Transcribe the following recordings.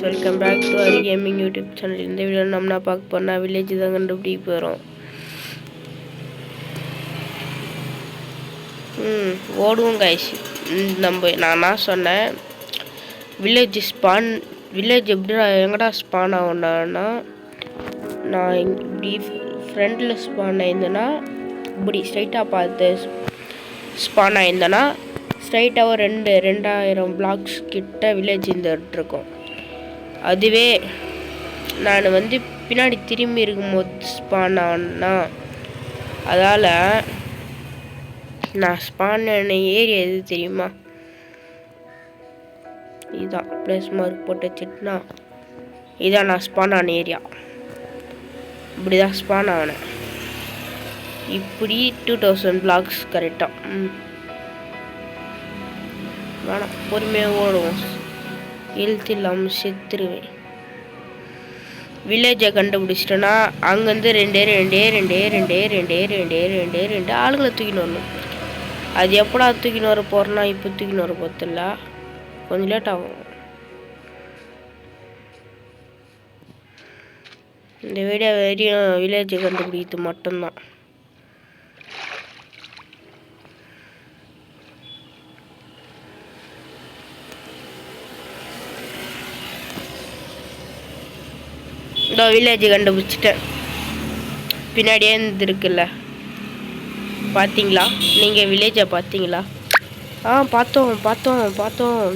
Welcome back to Hari gaming YouTube channel. இந்த video நம்ம என்ன பார்க்க போறோம்னா வில்லேஜ் தான் கண்டுபிடிக்க போகிறோம். ஓடுவோம் கைஸ். நான் சொன்னேன் வில்லேஜ் எப்படிடா எங்கடா ஸ்பான் ஆகும்னா, நான் இப்படி ஃப்ரெண்டில் ஸ்பான் ஆயிருந்தேன்னா இப்படி ஸ்ட்ரைட்டாக பார்த்து ஸ்பான் ஆயிருந்தேன்னா ஸ்ட்ரைட்டாக 2000 பிளாக்ஸ் கிட்ட வில்லேஜ் இருக்கும். அதுவே நான் பின்னாடி திரும்பி இருக்கும்போது ஸ்பான் ஆனா, அதால் நான் ஸ்பான் ஆன ஏரியா எது தெரியுமா? இதுதான் ப்ளஸ் மார்க் போட்டு வச்சுட்டுனா இதான் நான் ஸ்பான் ஆன ஏரியா. இப்படி தான் ஸ்பான் ஆனேன். இப்படி 2000 பிளாக்ஸ் கரெக்டாக. வேணாம், பொறுமையாக ஓடுவோம். ஹெல்த் இல்லாமல் செத்துருவேன். வில்லேஜை கண்டுபிடிச்சிட்டோன்னா அங்கேருந்து ரெண்டே ஆளுங்களை தூக்கின்னு வரணும். அது எப்படா தூக்கின்னு வர போகிறேன்னா, இப்போ தூக்கின்னு வர போகிறதில்ல, கொஞ்சம் லேட் ஆகும். இந்த வீடியோ வரையும் வில்லேஜை கண்டுபிடிக்கிறது மட்டும்தான். இந்த வில்லேஜ் கண்டுபிடிச்சிட்டேன். பின்னாடியே இருந்துருக்குல்ல, பார்த்தீங்களா? நீங்கள் வில்லேஜை பார்த்தீங்களா? பார்த்தோம்.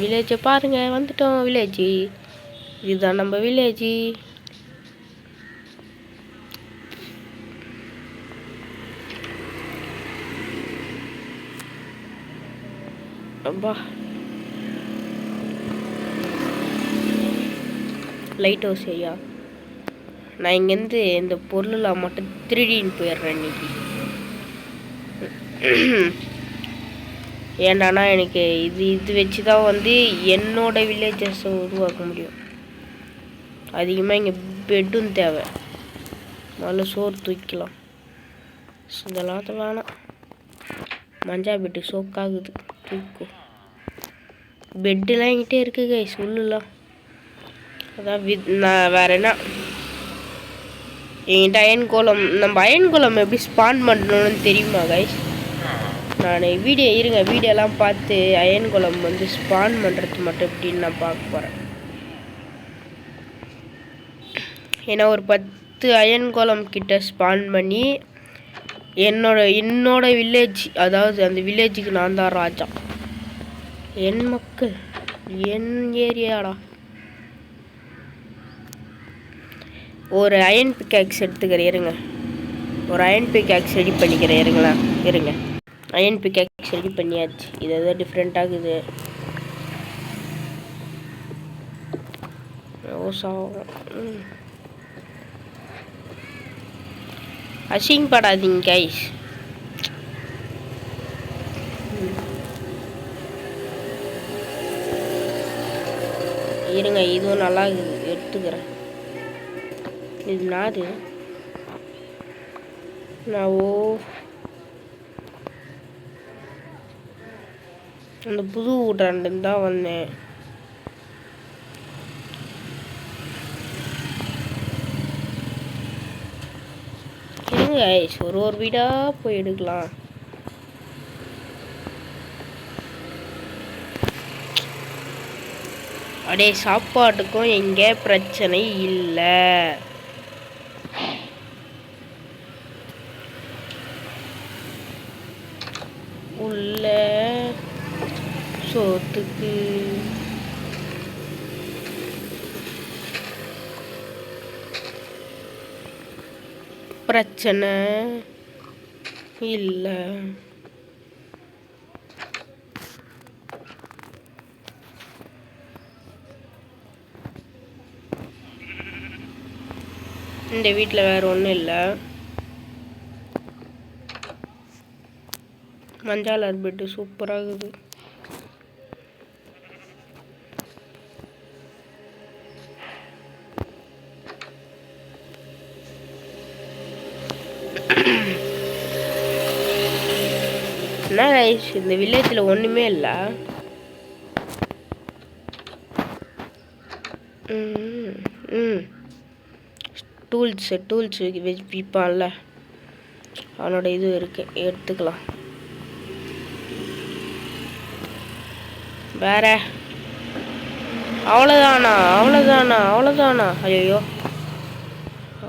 வில்லேஜை பாருங்கள், வந்துட்டோம். வில்லேஜ் இதுதான் நம்ம வில்லேஜ். அப்பா, லைட் ஹவுஸ் ஐயா. நான் இங்கேருந்து இந்த பொருளெலாம் மட்டும் திருடின்னு போயிடுறேன் இன்னைக்கு. ஏண்டானா எனக்கு இது வச்சு தான் என்னோட வில்லேஜஸை உருவாக்க முடியும். அதிகமாக இங்கே பெட்டும் தேவை. நல்ல சோறு தூக்கலாம். இதெல்லாம் வேணாம். மஞ்சா பெட்டு சோக்காகுது, தூக்கும். பெட்டெலாம் என்கிட்டே இருக்குது கைஸ், உள்ளலாம். அதான் நான் வேறு என்ன, என்கிட்ட அயன்கோலம். நம்ம அயன்கோலம் எப்படி ஸ்பான் பண்ணணும்னு தெரியுமா கைஸ்? நான் வீடியோலாம் பார்த்து அயன்கோலம் ஸ்பான் பண்ணுறது மட்டும் எப்படின்னு நான் பார்க்க போகிறேன். ஏன்னா ஒரு 10 அயன்கோலம் கிட்ட ஸ்பான் பண்ணி என்னோட வில்லேஜ், அதாவது அந்த வில்லேஜுக்கு நான் தான் ராஜா. என் மக்கள், என் ஏரியாடா. ஒரு அயன் பிக்காக்ஸ் எடுத்துக்கிறேன் இருங்க. ஒரு அயன் பிக்காக்ஸ் ரெடி பண்ணிக்கிறேன் இருங்க. அயன் பிக்காக்ஸ் ரெடி பண்ணியாச்சு. இது எதாவது டிஃப்ரெண்ட் ஆகுது. அசிங்கப்படாதீங்க கைஸ். இருங்க, இதுவும் நல்லா எடுத்துக்கிறேன். இது நாது. நான் அந்த புது ஊட்டாண்டு தான் வந்தேன். இருங்க ஒரு வீடா போய் எடுக்கலாம். அப்படியே சாப்பாட்டுக்கும் எங்கே பிரச்சனை இல்லை. உள்ள சோத்துக்கு பிரச்சனை இல்லை. இந்த வீட்டில் வேறு ஒன்றும் இல்லை. மஞ்சால் பெட்டு சூப்பராகுது. என்ன கைஸ், இந்த வில்லேஜில் ஒன்றுமே இல்லை. டூல்ஸ் விற்பான்ல, அவனோட இது இருக்குது, எடுத்துக்கலாம். வேற அவ்வளோதானா? ஐயோ,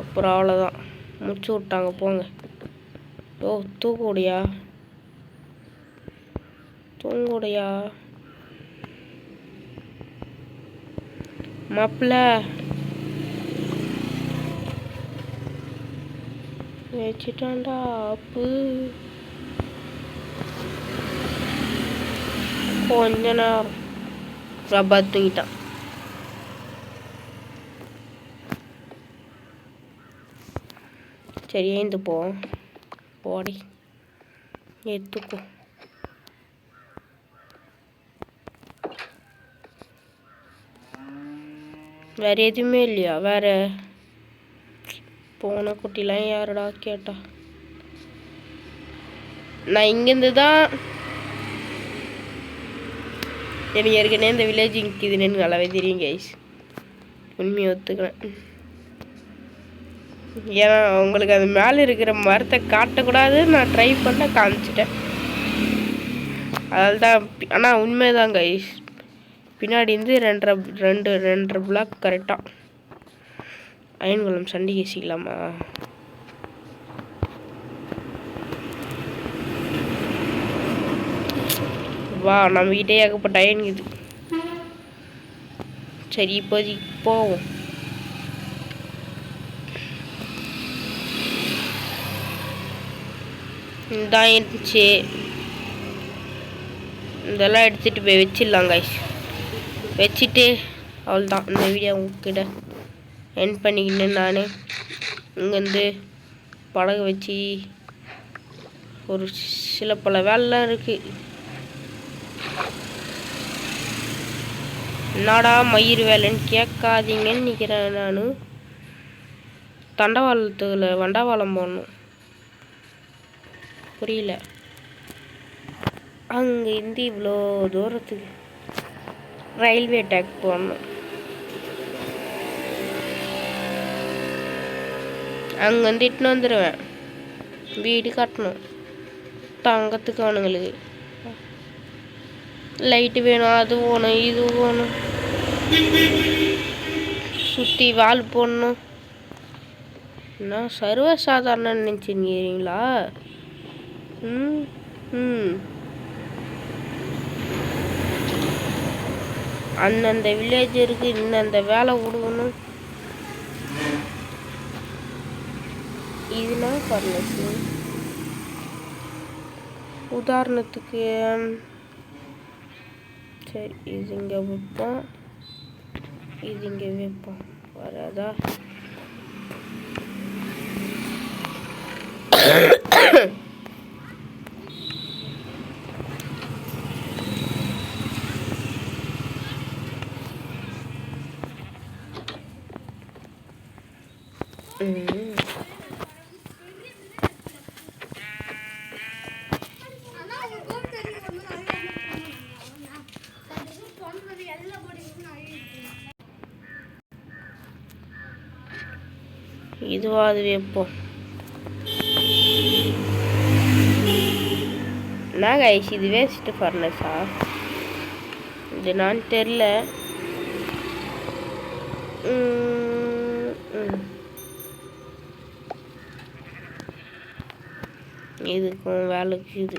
அப்புறம் அவ்வளோதான், முடிச்சு விட்டாங்க போங்க. ஓ, தூங்குடியா மாப்பிள்ள, வச்சுட்டான்டா அப்பு. கொஞ்ச நேரம் ரப்பா தூங்கிட்டான். சரி, ஏந்து போடி, எடுத்துக்கோ. வேற எதுவுமே இல்லையா? வேற போன குட்டிலாம் யாருடா கேட்டா? நான் இங்கேருந்து தான் எனக்கு ஏற்கனவே இந்த வில்லேஜ் இருக்குதுன்னு நல்லாவே தெரியும் கைஸ், உண்மையை ஒத்துக்கிறேன். ஏன்னா உங்களுக்கு அது மேலே இருக்கிற மரத்தை காட்டக்கூடாதுன்னு நான் ட்ரை பண்ண காமிச்சிட்டேன். அதனால தான். ஆனால் உண்மைதான் கைஸ், பின்னாடி இருந்து 2.5 பிளாக் கரெக்டாக. அயன்குளம் சண்டி கேசிக்கலாமா? வா, நம்மகிட்டே ஏகப்பட்ட அயன் இது. சரி, இப்போதைக்கு போவோம். இதான் இருந்துச்சு, இதெல்லாம் எடுத்துகிட்டு போய் வச்சிடலாம் கைஸ். வச்சுட்டு அவ்வளோதான், இந்த வீடியோ உங்ககிட்ட எண்ட் பண்ணிக்கின்னு நான் இங்கேருந்து படகு வச்சு ஒரு சில பல வேலைலாம் இருக்குது. என்னடா மயிர் வேலைன்னு கேட்காதீங்கன்னு நிற்கிறேன். நான் தண்டவாளத்தில் வண்டவாளம் போடணும், புரியல. அங்கேருந்து இவ்வளோ தூரத்துக்கு ரயில்வே ட்ராக் போடணும். அங்கேருந்து இட்டுன்னு வந்துடுவேன். வீடு கட்டணும், தங்கத்துக்கு அவனுங்களுக்கு லைட்டு வேணும், அது வேணும், இது வேணும், சுற்றி வால் போடணும். என்ன சர்வசாதாரண நினச்சிருக்கிறீங்களா? அந்தந்த வில்லேஜருக்கு இந்தந்த வேலை விடுக்கணும். இதுனா பர்னஸு உதாரணத்துக்கு. சரி, இது இங்கே வைப்போம், இது இங்கே வைப்போம். வராதா? இதுவா? அது வைப்போம். என்ன கைஸ், இது வேஸ்ட் ஃபர்னஸா? இது நான் தெரில. இதுக்கும் வேலைக்கு இது.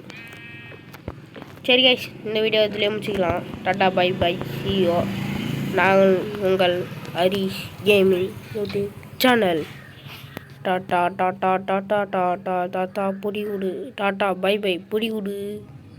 சரி கைஸ், இந்த வீடியோ இதுலேயே முடிச்சிக்கலாம். Tata bye bye, ciao. நாங்கள் உங்கள் Harish gaming YouTube channel. Tata tata tata tata tata பொடி விடு. டாட்டா பை பை, பொடி விடு.